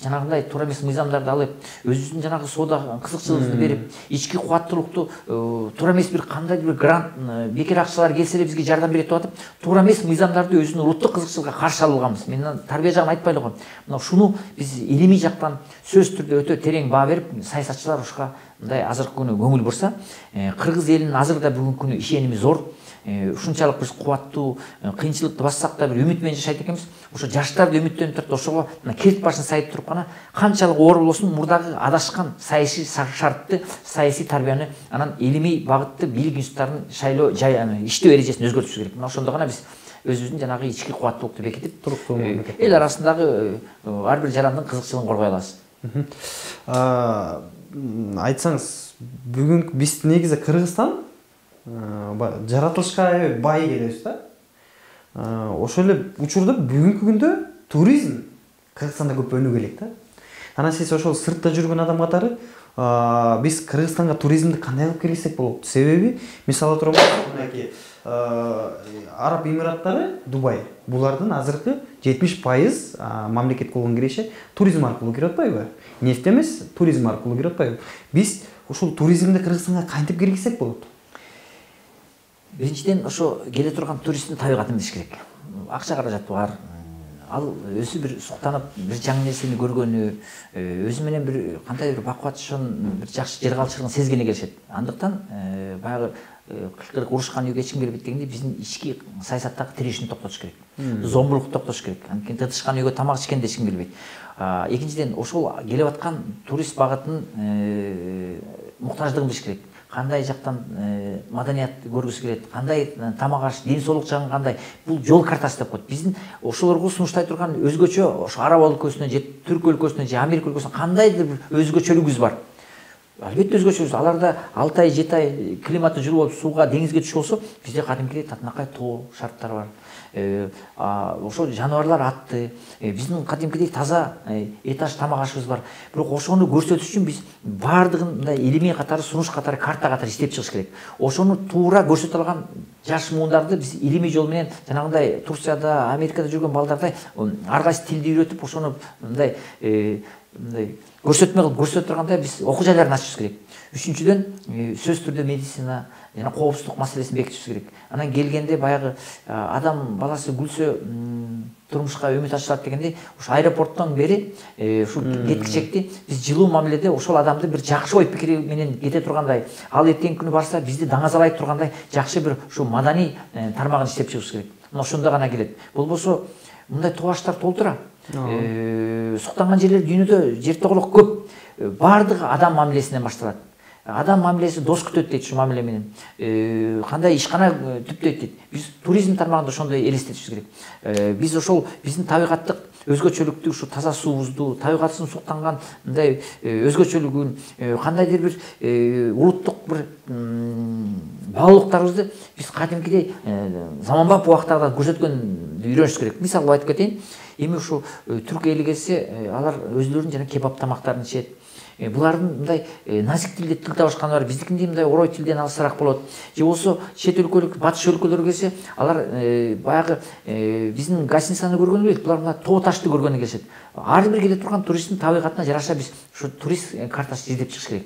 жанагындай туура эмес мыйзамдарды алып, өзүбүздүн жанагы соода кызыкчылыгыбызды берип, ички кубаттуулукту туура эмес бир кандай бир грант, бекер акчалар келсе эле бизге жардам берет деп атып, туура эмес мыйзамдарды өзүнүн улуттук кызыкчылыгына каршы алганбыз. Мен тарбия жагын айтпай эле койм. Мына ушуну биз илимий жактан сөзсүз түрдө өтө терең баа берип, саясатчылар ушуга мындай азыркы күнү көңүл бурса, кыргыз элинин азыр да бүгүнкү күнү ишеними зор. Ушунчалык биз кубаттуу, кыйынчылыкты бассак да бир үмүт менен жашайт экенбиз. Ошо жаштарды үмүттөнүп турат, ошого кирт башын сайып туруп гана канчалык оор болосун мурдагы адашкан саясий шартты, саясий тарбияны, анан илимий багытты бийлик институттарын шайлоо, иштөө эрежесин өзгөртүш керек. Мына ошондо гана биз өзүбүздүн жанагы ички кубаттуулукту бекитип, туруктуу эл арасындагы ар бир жарандын кызыкчылыгын коргой алабыз. Айтсаңыз, бүгүн биз негизи Кыргызстан жаратылышка бай келебиз да. Ошол эле учурда бүгүнкү күндө туризм Кыргызстанда көп өнүгө элек да. Анан сиз ошол сыртта жүргөн адам катары биз Кыргызстанга туризмди кандай алып киргизсек болот? Себеби мисалы турганда мынакей Араб Эмираттары, Дубай, булардын азыркы 70% мамлекет колгон киреше туризм аркылуу кирип атпайбы? Нефт эмес, туризм аркылуу кирип атпайбы? Биз ушул туризмди Кыргызстанга кантип киргизсек болот? Биринчиден ошо келе турган туристтин табигатын билиш керек. Акча каражаты бар. Ал өзү бир суктанып, бир жаңы нерсени көргөнү, өзү менен бир кандай бир бакубатчын, бир жакшы жер калчылыгын сезгене келишет. Андыктан баягы кыркырык урушкан үйгө эч ким келбейт дегендей биздин ички саясаттагы тирешүүнү токтотуш керек. Зомбулукту токтотуш керек. Анткени тытышкан үйгө тамак ичкенде эч ким келбейт. Экинчиден ошол келип аткан турист багытынын муктаждыгын билиш керек. Кандай жактан маданият көргүсү келет, кандай тамак аш, ден соолук жагы кандай, бул жол картасы деп коет. Биздин ошолорго сунуштай турган өзгөчө ошо Араб өлкөсүнө же Түрк өлкөсүнө же Америка өлкөсүнө кандайдыр бир өзгөчөлүгүбүз бар. Албетте өзгөчөбүз. Аларда 6 ай, 7 ай климаты жылуу болуп, сууга, деңизге түшүп болсо, бизде кадимкидей татынакай тоо шарттар бар. ошо жаныбарлар атты, биздин кадимкидей таза этаж тамак ашыбыз бар. Бирок ошону көрсөтүш үчүн биз баардыгын мындай илимий катары, сунуш катары, карта катары иштеп чыгыш керек. Ошону туура көрсөтө алган жаш муундарды биз илимий жол менен жанагындай Турцияда, Америкада жүргөн балдардай ар кайсы тилди үйрөтүп, ошону мындай көрсөтмө кылып көрсөтө тургандай биз окуу жайларын ачышыбыз керек. Үчүнчүдөн сөзсүз түрдө медицина жана коопсуздук маселесин бекитишибиз керек. Анан келгенде баягы адам баласы күлсө турмушка үмүт ачылат дегендей, ошо аэропорттон бери ушул кеткичекти биз жылуу мамиледе ошол адамды бир жакшы ой пикири менен кете тургандай, ал эртеңки күнү барса бизди даңазалай тургандай жакшы бир ушу маданий тармагын иштеп чыгыш керек. Мына ошондо гана келет. Болбосо мындай тубаштар толтура. Суктанган жерлер дүйнөдө жер тоголок көп. Бардыгы адам мамилесинен башталат. Адам мамилеси дос күтөт дейт ушу мамиле менен. Кандай ишкана түптөйт дейт. Биз туризм тармагында ошондой элестетишибиз керек. Биз ошол биздин табигаттык өзгөчөлүктү, ушу таза суубузду, табигаттын суктанган мындай өзгөчөлүгүн, кандайдыр бир улуттук бир баалуулуктарыбызды биз кадимкидей заманбап убактарда көрсөткөндү үйрөнүшүбүз керек. Мисалы айтып кетейин. Эми ушу түрк эли келсе, алар өзлөрүнүн жана кебаб тамактарын ичет. Булардын мындай назик тилде тил табышканы бар. Биздикиндей мындай орой тилден алысыраак болот. Же болсо чет өлкөлүк, батыш өлкөлөргө келсе, алар баягы биздин гостиницаны көргөнү келет. Булар мына тоо ташты көргөнү келишет. Ар бир келе турган туристтин табигатына жараша биз ушу турист картасын издеп чыгыш керек.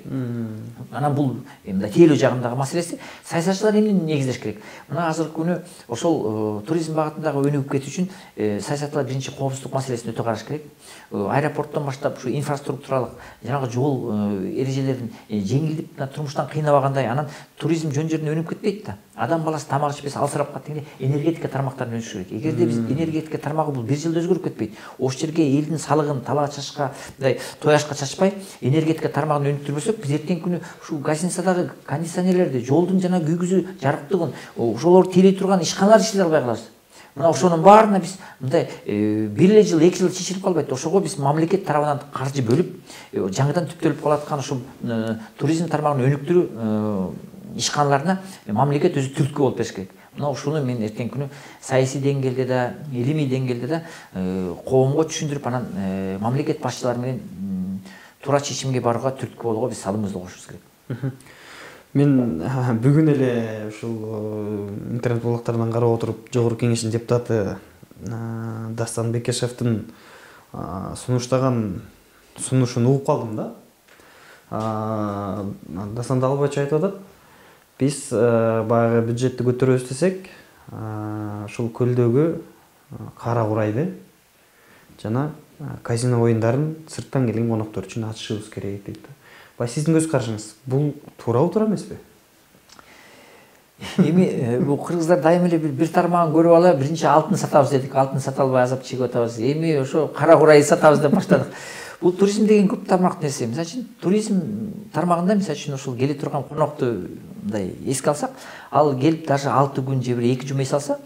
Анан бул мындай тейлөө жагындагы маселеси саясатчылар эмне негиздеш керек. Мына азыркы күнү ошол туризм багытындагы өнүгүп кетүү үчүн саясатчылар биринчи коопсуздук маселесин өтө караш керек. Аэропорттон баштап ушу инфраструктуралык жанагы жол эрежелерин жеңилдип турмуштан кыйнабагандай, анан туризм жөн жеринен өнүгүп кетпейт да. Адам баласы тамак ичпесе алсырап калат дегенде энергетика тармактарын өнүктүрүш керек. Эгерде биз энергетика тармагы бул бир жылда өзгөрүп кетпейт. Ошол жерге элдин салыгын талаа чачка, мындай тояшка чачпай, энергетика тармагын өнүктүрбөсөк, биз эртеңки күнү ушул гостиницадагы кондиционерлерди, жолдун жана күйгүзүү жарыктыгын, ошолорду тейлей турган ишканаларды иштете албай калабыз. Мына ошонун баарына биз мындай бир эле жыл, 2 жыл чечилип калбайт. Ошого биз мамлекет тарабынан каржы бөлүп, жаңыдан түптөлүп калаткан ушул туризм тармагын өнүктүрүү ишканаларына мамлекет өзү түрткү болуп бериш керек. Мына ушуну мен эртеңки күнү саясий деңгээлде да, илимий деңгээлде да коомго түшүндүрүп, анан мамлекет башчылары менен туура чечимге барууга түрткү болууга биз салымыбызды кошушубуз керек. Мен бүгүн эле ушул интернет булактарынан карап отуруп Жогорку Кеңештин депутаты Дастан Бекешевдин сунуштаган сунушун угуп калдым да. Дастан Далбайчы айтып атат, биз баягы бюджетти көтөрөбүз десек, ушул көлдөгү кара курайды жана казино оюндарын сырттан келген коноктор үчүн ачышыбыз керек дейт. Сиздин көз карашыңыз бул туура эмеспи? Эми бул кыргыздар дайыма эле бир тармагын көрүп алып, биринчи алтын сатабыз дедик, алтын сата албай азап чегип атабыз. Эми ошо кара курай сатабыз деп баштадык. Бул туризм деген көп тармак нерсе. Мисалы үчүн туризм тармагында мисалы үчүн ушул келе турган конокту мындай эске алсак, ал келип даже 6 күн же бир 2 жума эс алса,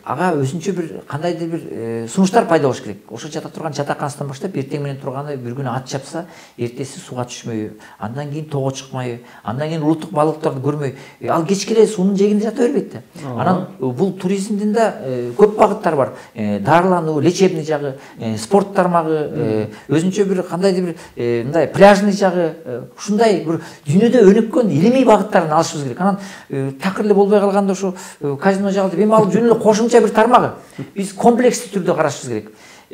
ага өзүнчө бир кандайдыр бир сунуштар пайда болуш керек. Ошо жата турган жатаканасынан баштап эртең менен турганы бир күнү ат чапса, эртеси сууга түшмөйү, андан кийин тоого чыкмайы, андан кийин улуттук баалыктарды көрмөй, ал кечке эле суунун жээгинде жата бербейт да. Анан бул туризмдин да көп багыттары бар. Дарылануу, лечебный жагы, спорт тармагы, өзүнчө бир кандайдыр бир мындай пляжный жагы, ушундай бир дүйнөдө өнүккөн илимий багыттарын алышыбыз керек. Анан такыр эле болбой калганда ошо казино жагы деп эми алып кошумча бир тармагы. Биз комплекстүү түрдө карашыбыз керек.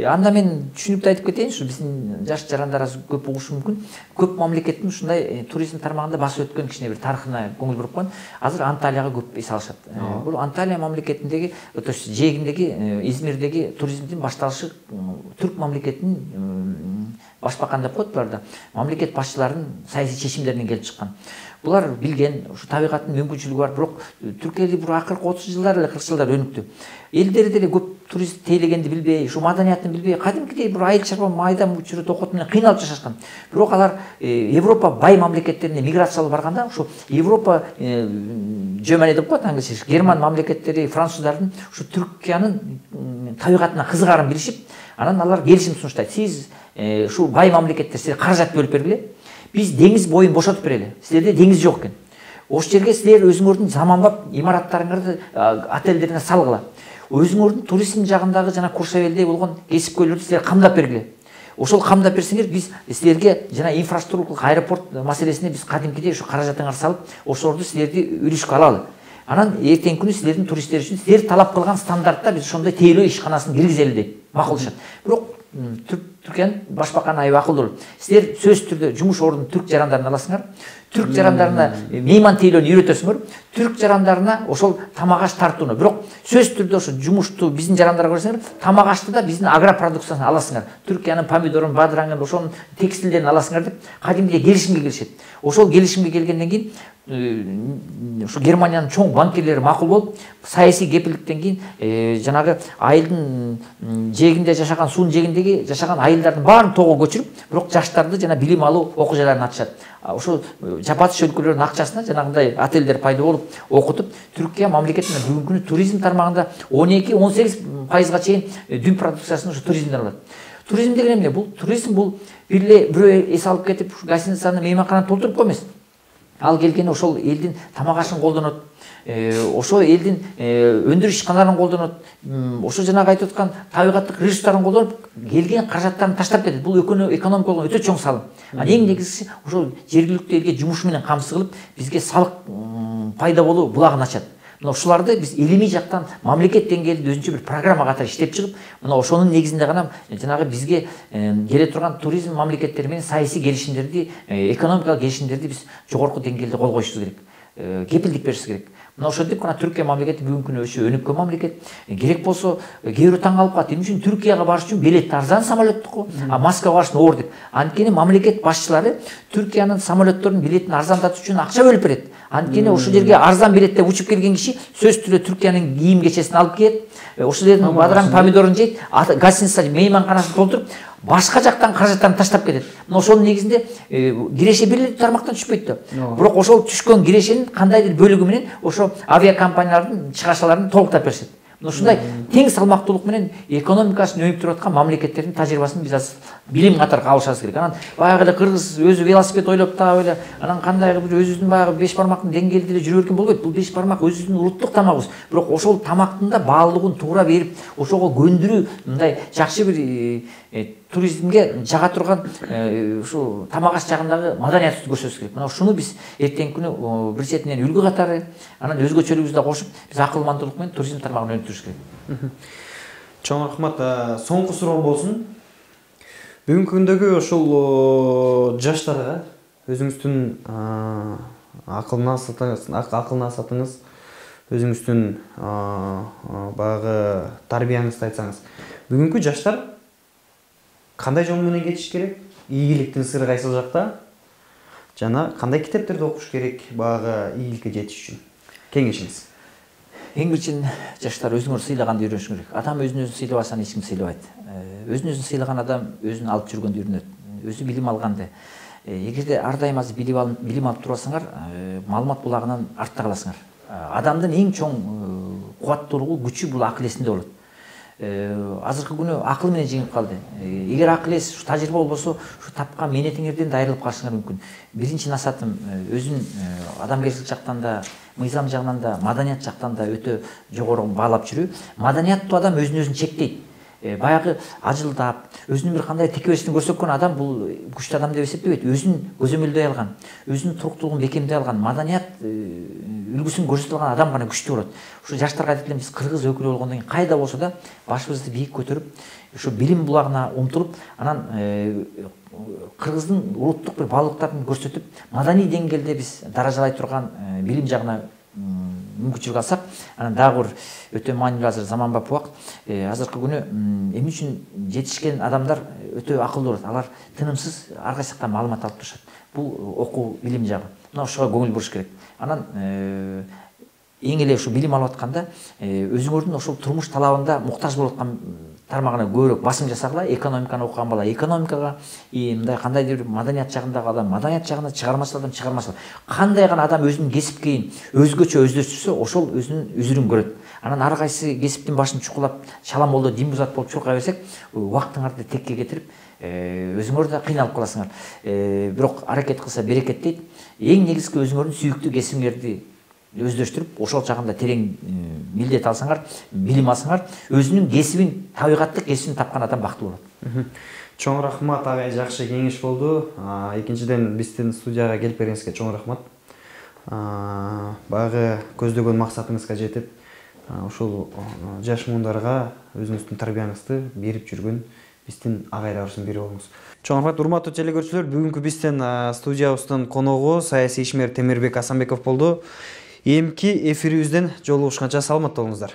Анда мен түшүнүктүү айтып кетейин, ушу биздин жаш жарандар көп угушу мүмкүн. Көп мамлекеттин ушундай туризм тармагында басып өткөн кичине бир тарыхына көңүл буруп койгон. Азыр Анталияга көп эс алышат. Бул Анталия мамлекетиндеги, то есть жээгиндеги, Измирдеги туризмдин башталышы түрк мамлекетинин башбаканы деп коет буларда. Мамлекет башчыларынын саясий чечимдеринен келип чыккан. Булар билген, ушу табигаттын мүмкүнчүлүгү бар, бирок түрк эли бир акыркы 30 жылдар эле 40 жылдар өнүктү. Элдери деле көп турист тейлегенди билбей, ушу маданиятын билбей, кадимкидей бир айыл чарба майда мучуру токот менен кыйналып жашашкан. Бирок алар Европа бай мамлекеттерине миграциялап барганда, ушу Европа Germany деп коет англисче, герман мамлекеттери, француздардын ушу Түркиянын табигатына кызыгарын билишип, анан алар келишим сунуштайт. Сиз ушу бай мамлекеттер силер каражат бөлүп бергиле. Биз деңиз боюн бошотуп берели. Силерде деңиз жок экен. Ошол жерге силер өзүңөрдүн заманбап имараттарыңарды, отелдерине салгыла. өзүңөрдүн туризм жагындагы жана Куршавелде болгон кесипкөйлөрдү силер камдап бергиле. Ошол камдап берсеңер, биз силерге жана инфраструктуралык аэропорт маселесине биз кадимкидей ушу каражатыңарды салып, ошолорду силерди үлүшкө алалы. Анан эртеңки күнү силердин туристтер үчүн силер талап кылган стандартта биз ошондой тейлөө ишканасын киргизели деп макулдашат. Бирок Түркиянын башбаканы аябай акылдуу болот. Силер сөзсүз түрдө жумуш ордунун түрк жарандарын аласыңар, түрк жарандарына мейман тейлөөнү үйрөтөсүңөр, түрк жарандарына ошол тамак аш тартууну. Бирок сөзсүз түрдө ошо жумушту биздин жарандарга көрсөңөр, тамак ашты да биздин агропродукциясын аласыңар. Түркиянын помидорун, бадыраңын, ошонун текстилдерин аласыңар деп кадимгидей келишимге келишет. Ошол келишимге келгенден кийин ушу Германиянын чоң банкирлери макул болуп, саясий кепилдиктен кийин жанагы айылдын жээгинде жашаган, суунун жээгиндеги жашаган айылдардын баарын тоого көчүрүп, бирок жаштарды жана билим алуу окуу жайларын ачышат. Ошол жапатыш өлкөлөрдүн акчасына жанагындай отелдер пайда болуп, окутуп, Түркия мамлекетинин бүгүнкү күнү туризм тармагында 12-18% чейин дүн продукциясын ушу туризмден алат. Туризм деген эмне? Бул туризм бул бирөө эс алып кетип, гостиницаны, мейманкананы толтуруп коймойсуз. Ал келгени ошол элдин тамак ашын колдонот, ошол элдин өндүрүш ишканаларын колдонот, ошо жанагы айтып аткан табигаттык ресурстарын колдонуп, келген каражаттарын таштап кетет. Бул экономикалык өтө чоң салым. Эң негизгиси ошол жергиликтүү элге жумуш менен камсыз кылып, бизге салык пайда болуу булагын ачат. Мына ушуларды биз илимий жактан мамлекет деңгээлинде өзүнчө бир программа катары иштеп чыгып, мына ошонун негизинде гана жанагы бизге келе турган туризм мамлекеттери менен саясий келишимдерди, экономикалык келишимдерди биз жогорку деңгээлде кол коюшубуз керек. Кепилдик беришибиз керек. Мына ошентип гана Түркия мамлекети бүгүнкү күнү өсө өнүккөн мамлекет. Керек болсо, кээ бирөө таң калып калат. Эмне үчүн Түркияга барыш үчүн билет арзан самолеттуку, а Москвага барыш оор деп. Анткени мамлекет башчылары Түркиянын самолетторунун билетин арзандатыш үчүн акча бөлүп берет. Анткени ошол жерге арзан билет деп учуп келген киши сөзсүз түрдө Түркиянын кийим кечесин алып кийет, ошол жердин бадыран помидорун жейт, гостиница мейманканасын толтуруп, башка жактан каражаттарын таштап кетет. Мына ошонун негизинде киреше бир тармактан түшпөйт да. Бирок ошол түшкөн кирешенин кандайдыр бөлүгү менен ошо авиакомпаниялардын чыгашаларын толуктап беришет. Ушундай тең салмактуулук менен экономикасын өнүктүрүп аткан мамлекеттердин тажрыйбасын биз азыр билим катары алышабыз керек. Анан баягы эле кыргыз өзү велосипед ойлоп таап эле, анан кандайгы бир өзүбүздүн баягы беш бармактын деңгээлинде эле жүрө берген болбойт. Бул беш бармак өзүбүздүн улуттук тамагыбыз. Бирок ошол тамактын да баалуулугун туура берип, ошого көндүрүү, мындай жакшы бир туризмге жага турган ушу тамак аш жагындагы маданиятыбызды көрсөтүбүз керек. Мына ушуну биз эртеңки күнү бир четинен үлгү катары, анан өзгөчөлүгүбүздү да кошуп, биз акылмандуулук менен туризм тармагын өнүктүрүш керек. Чоң рахмат. Соңку суроом болсун. Бүгүнкү күндөгү ушул жаштарга өзүңүздүн акыл насаатыңыз, өзүңүздүн баягы тарбияңызды айтсаңыз, бүгүнкү жаштар кандай жол менен кетиш керек? Ийгиликтин сыры кайсыл жакта? Жана кандай китептерди окуш керек баягы ийгиликке жетиш үчүн? Кеңешиңиз. Эң биринчиден жаштар өзүңөр сыйлаганды үйрөнүш керек. Адам өзүн өзү сыйлабаса эч ким сыйлабайт. Өзүн өзү сыйлаган адам өзүн алып жүргөндө үйрөнөт. Өзү билим алганды. Эгерде ар дайым азыр билим алып турасыңар, маалымат булагынан артта каласыңар. Адамдын эң чоң кубаттуулугу, күчү бул акыл эсинде болот. Азыркы күнү акыл менен жеңип калды. Эгер акыл эс, тажрыйба болбосо, ушу тапкан мээнетиңерден да айрылып калышыңар мүмкүн. Биринчи насаатым өзүн адамгерчилик жактан да, мыйзам жагынан да, маданият жактан да өтө жогору баалап жүрүү. Маданияттуу адам өзүн чектейт. Баягы ажылдап, өзүнүн бир кандай текеберчилигин көрсөткөн адам бул күчтүү адам деп эсептебейт. Өзүн көзөмөлдөй алган, өзүнүн туруктуулугун бекемдей алган, маданият үлгүсүн көрсөтө алган адам гана күчтүү болот. Ушу жаштарга айтып элем, биз кыргыз өкүлү болгондон кийин кайда болсо да башыбызды бийик көтөрүп, ушу билим булагына умтулуп, анан кыргыздын улуттук бир баалуулуктарын көрсөтүп, маданий деңгээлде биз даражалай турган билим жагына мүмкүнчүлүк алсак, анан дагы бир өтө маанилүү азыр заманбап убакыт. Азыркы күнү эмне үчүн жетишкен адамдар өтө акылдуу болот. Алар тынымсыз ар кайсы жактан маалымат алып турушат. Бул окуу, билим жагы. Мына ушуга көңүл буруш керек. Анан эң эле ушу билим алып атканда өзүңөрдүн ошол турмуш талабында муктаж болуп аткан тармагына көбүрөөк басым жасагыла, экономиканы окуган бала экономикага, мындай кандайдыр бир маданият жагындагы адам маданият жагында, чыгармачыл адам чыгармачыл. Кандай гана адам өзүнүн кесипкейин өзгөчө өздөштүрсө, ошол өзүнүн үзүрүн көрөт. Анан ар кайсы кесиптин башын чукулап, чаламолдо дин бузат болуп чуркай берсек, убактыңарды текке кетирип, өзүңөр да кыйналып каласыңар. Бирок аракет кылса берекет дейт. Эң негизги өзүңөрдүн сүйүктүү кесибиңерди өздөштүрүп, ошол жагында терең милдет алсаңар, билим алсаңар, өзүнүн кесибин, табигаттык кесибин тапкан адам бактылуу болот. Чоң рахмат, агай, жакшы кеңеш болду. Экинчиден биздин студияга келип бериңизге чоң рахмат. Баягы көздөгөн максатыңызга жетип, ушул жаш муундарга өзүңүздүн тарбияңызды берип жүргөн биздин агайларыбыздын бири болуңуз. Чоң рахмат, урматтуу телекөрүүчүлөр. Бүгүнкү биздин студиябыздын коногу саясий ишмер Темирбек Асанбеков болду. Эмки эфирибизден жолугушканча саламатта болуңуздар.